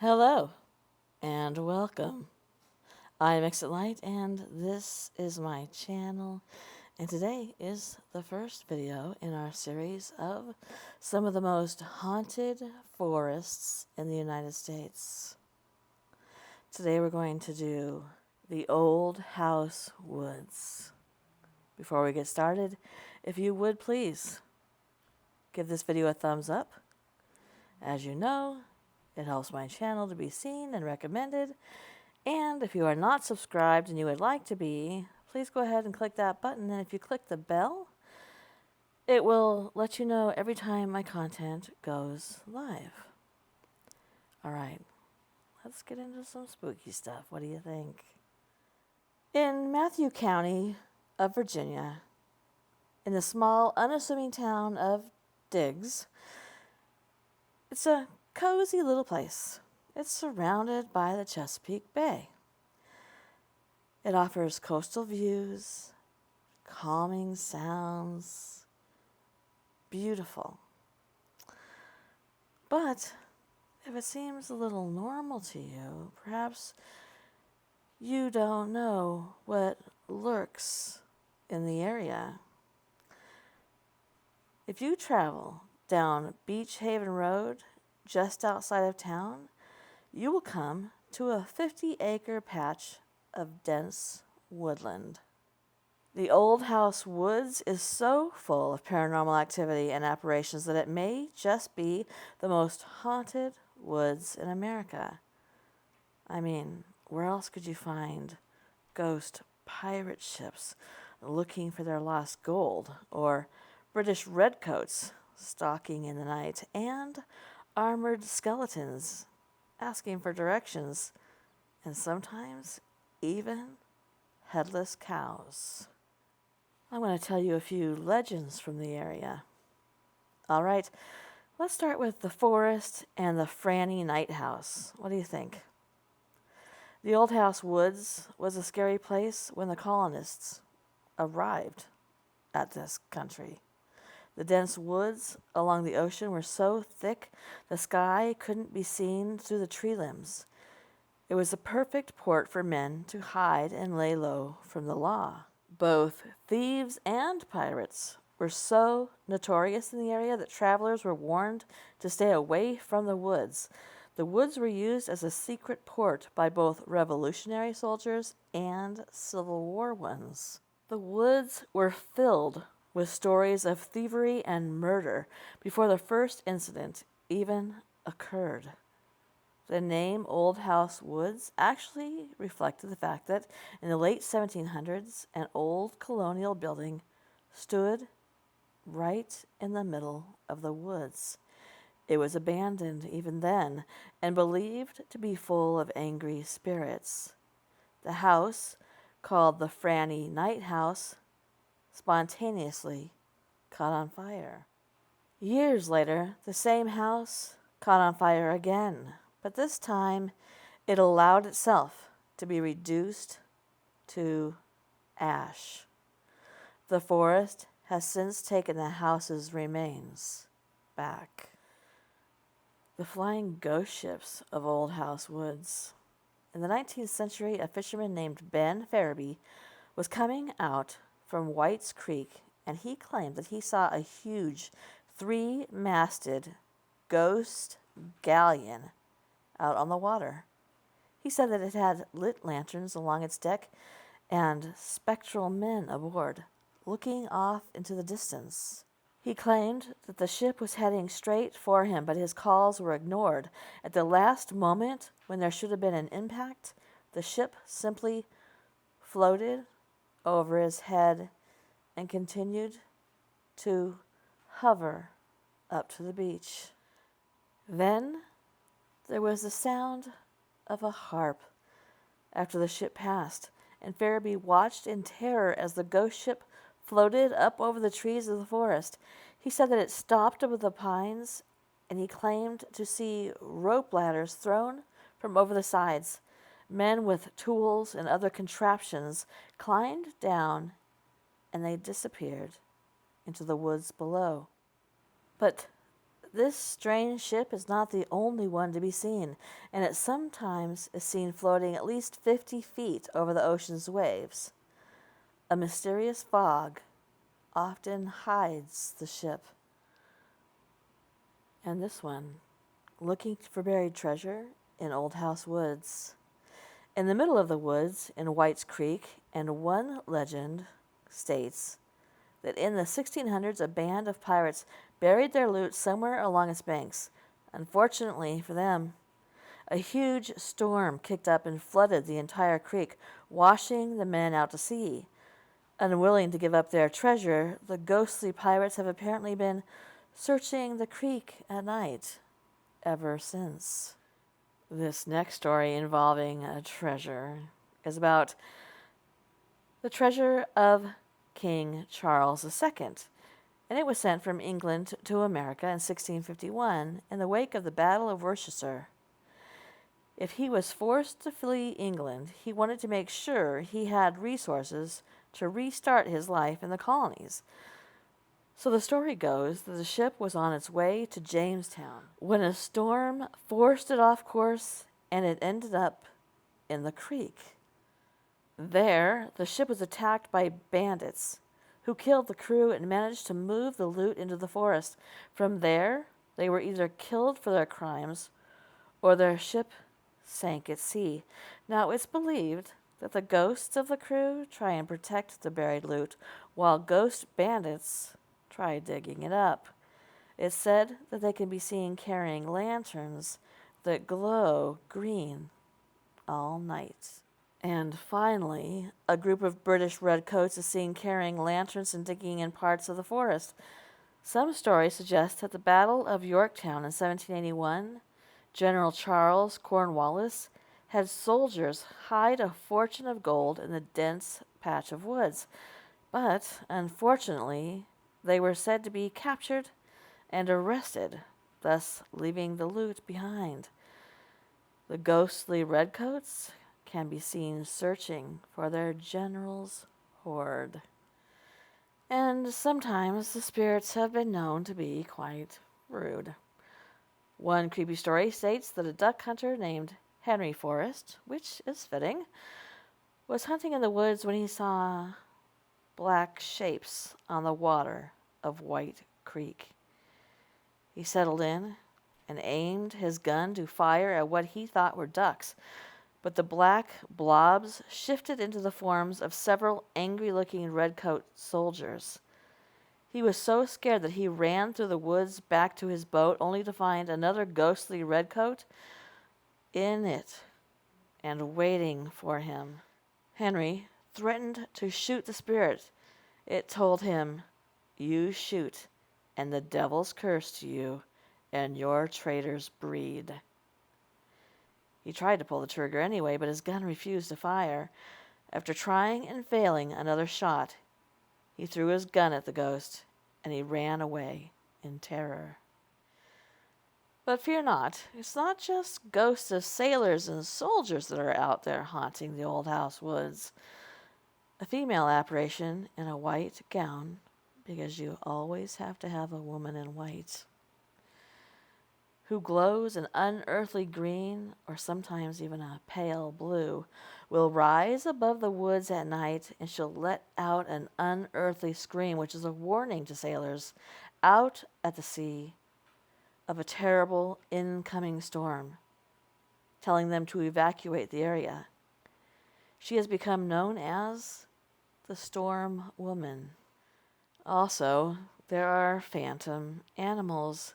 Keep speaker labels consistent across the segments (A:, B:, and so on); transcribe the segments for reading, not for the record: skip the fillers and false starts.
A: Hello and welcome. I'm Exit Light and this is my channel, and today is the first video in our series of some of the most haunted forests in the United States. Today we're going to do the Old House Woods. Before we get started, if you would please give this video a thumbs up. As you know, it helps my channel to be seen and recommended. And if you are not subscribed and you would like to be, please go ahead and click that button. And if you click the bell, it will let you know every time my content goes live. All right, let's get into some spooky stuff. What do you think? In Matthew County of Virginia, in the small, unassuming town of Diggs, it's a cozy little place. It's surrounded by the Chesapeake Bay. It offers coastal views, calming sounds, beautiful. But if it seems a little normal to you, perhaps you don't know what lurks in the area. If you travel down Beach Haven Road just outside of town, you will come to a 50-acre patch of dense woodland. The Old House Woods is so full of paranormal activity and apparitions that it may just be the most haunted woods in America. I mean, where else could you find ghost pirate ships looking for their lost gold, or British redcoats stalking in the night, and armored skeletons asking for directions, and sometimes even headless cows? I'm going to tell you a few legends from the area. All right, let's start with the forest and the Franny Night House. What do you think? The Old House Woods was a scary place when the colonists arrived at this country. The dense woods along the ocean were so thick the sky couldn't be seen through the tree limbs. It was a perfect port for men to hide and lay low from the law. Both thieves and pirates were so notorious in the area that travelers were warned to stay away from the woods. The woods were used as a secret port by both Revolutionary soldiers and Civil War ones. The woods were filled with stories of thievery and murder before the first incident even occurred. The name Old House Woods actually reflected the fact that in the late 1700s, an old colonial building stood right in the middle of the woods. It was abandoned even then and believed to be full of angry spirits. The house, called the Franny Night House, spontaneously caught on fire. Years later, the same house caught on fire again, but this time it allowed itself to be reduced to ash. The forest has since taken the house's remains back. The flying ghost ships of Old House Woods. In the 19th century, a fisherman named Ben Farabee was coming out from White's Creek, and he claimed that he saw a huge 3-masted ghost galleon out on the water. He said that it had lit lanterns along its deck and spectral men aboard, looking off into the distance. He claimed that the ship was heading straight for him, but his calls were ignored. At the last moment, when there should have been an impact, the ship simply floated over his head and continued to hover up to the beach. Then there was the sound of a harp after the ship passed, and Farabee watched in terror as the ghost ship floated up over the trees of the forest. He said that it stopped above the pines, and he claimed to see rope ladders thrown from over the sides. Men with tools and other contraptions climbed down, and they disappeared into the woods below. But This strange ship is not the only one to be seen, and it sometimes is seen floating at least 50 feet over the ocean's waves. A mysterious fog often hides the ship. And this one, looking for buried treasure in Old House Woods. In the middle of the woods in White's Creek, and one legend states that in the 1600s a band of pirates buried their loot somewhere along its banks. Unfortunately for them, a huge storm kicked up and flooded the entire creek, washing the men out to sea. Unwilling to give up their treasure, the ghostly pirates have apparently been searching the creek at night ever since. This next story involving a treasure is about the treasure of King Charles II, and it was sent from England to America in 1651 in the wake of the Battle of Worcester. If he was forced to flee England, he wanted to make sure he had resources to restart his life in the colonies. So the story goes that the ship was on its way to Jamestown when a storm forced it off course and it ended up in the creek. There, the ship was attacked by bandits who killed the crew and managed to move the loot into the forest. From there, they were either killed for their crimes or their ship sank at sea. Now, it's believed that the ghosts of the crew try and protect the buried loot, while ghost bandits try digging it up. It's said that they can be seen carrying lanterns that glow green all night. And finally, a group of British redcoats is seen carrying lanterns and digging in parts of the forest. Some stories suggest that the Battle of Yorktown in 1781, General Charles Cornwallis had soldiers hide a fortune of gold in the dense patch of woods. But, unfortunately, they were said to be captured and arrested, thus leaving the loot behind. The ghostly redcoats can be seen searching for their general's hoard. And sometimes the spirits have been known to be quite rude. One creepy story states that a duck hunter named Henry Forrest, which is fitting, was hunting in the woods when he saw black shapes on the water of White Creek. He settled in and aimed his gun to fire at what he thought were ducks, but the black blobs shifted into the forms of several angry-looking redcoat soldiers. He was so scared that he ran through the woods back to his boat, only to find another ghostly redcoat in it and waiting for him. Henry threatened to shoot the spirit. It told him, "You shoot, and the devil's curse to you and your traitor's breed." He tried to pull the trigger anyway, but his gun refused to fire. After trying and failing another shot, he threw his gun at the ghost, and he ran away in terror. But fear not, it's not just ghosts of sailors and soldiers that are out there haunting the Old House Woods. A female apparition in a white gown, because you always have to have a woman in white, who glows an unearthly green or sometimes even a pale blue, will rise above the woods at night, and she'll let out an unearthly scream, which is a warning to sailors out at the sea of a terrible incoming storm, telling them to evacuate the area. She has become known as the Storm Woman. Also, there are phantom animals.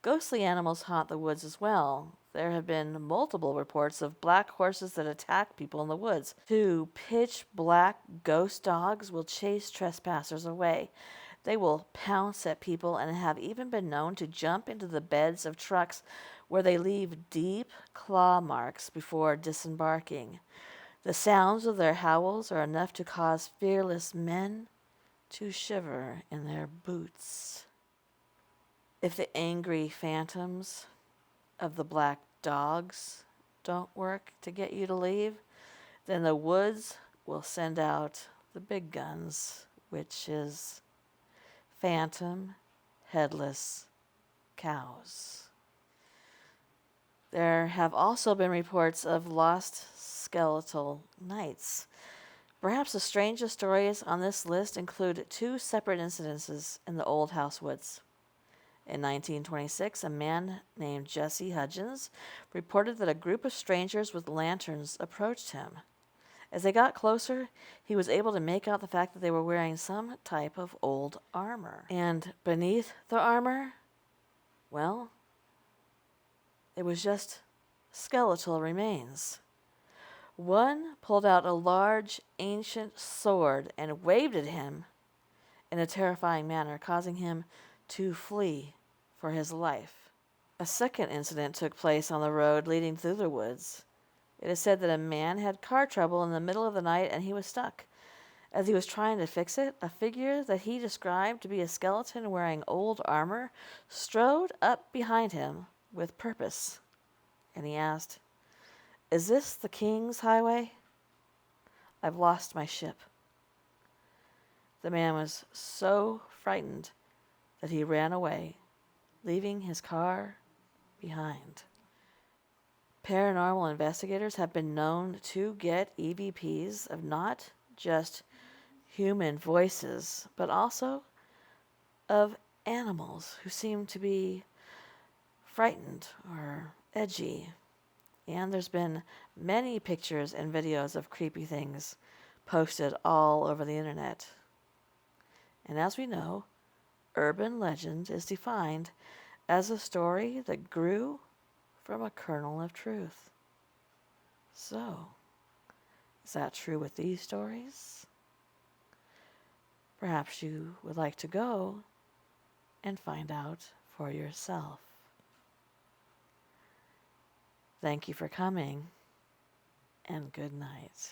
A: Ghostly animals haunt the woods as well. There have been multiple reports of black horses that attack people in the woods. 2 pitch-black ghost dogs will chase trespassers away. They will pounce at people and have even been known to jump into the beds of trucks where they leave deep claw marks before disembarking. The sounds of their howls are enough to cause fearless men to shiver in their boots. If the angry phantoms of the black dogs don't work to get you to leave, then the woods will send out the big guns, which is Phantom Headless cows. There have also been reports of lost skeletal nights. Perhaps the strangest stories on this list include two separate incidences in the Old House Woods. In 1926, a man named Jesse Hudgens reported that a group of strangers with lanterns approached him. As they got closer, he was able to make out the fact that they were wearing some type of old armor. And beneath the armor, well, it was just skeletal remains. One pulled out a large ancient sword and waved at him in a terrifying manner, causing him to flee for his life. A second incident took place on the road leading through the woods. It is said that a man had car trouble in the middle of the night and he was stuck. As he was trying to fix it, a figure that he described to be a skeleton wearing old armor strode up behind him with purpose. And he asked, "Is this the King's Highway? I've lost my ship." The man was so frightened that he ran away, leaving his car behind. Paranormal investigators have been known to get EVPs of not just human voices, but also of animals who seem to be frightened or edgy. And there's been many pictures and videos of creepy things posted all over the internet. And as we know, urban legend is defined as a story that grew from a kernel of truth. So, is that true with these stories? Perhaps you would like to go and find out for yourself. Thank you for coming, and good night.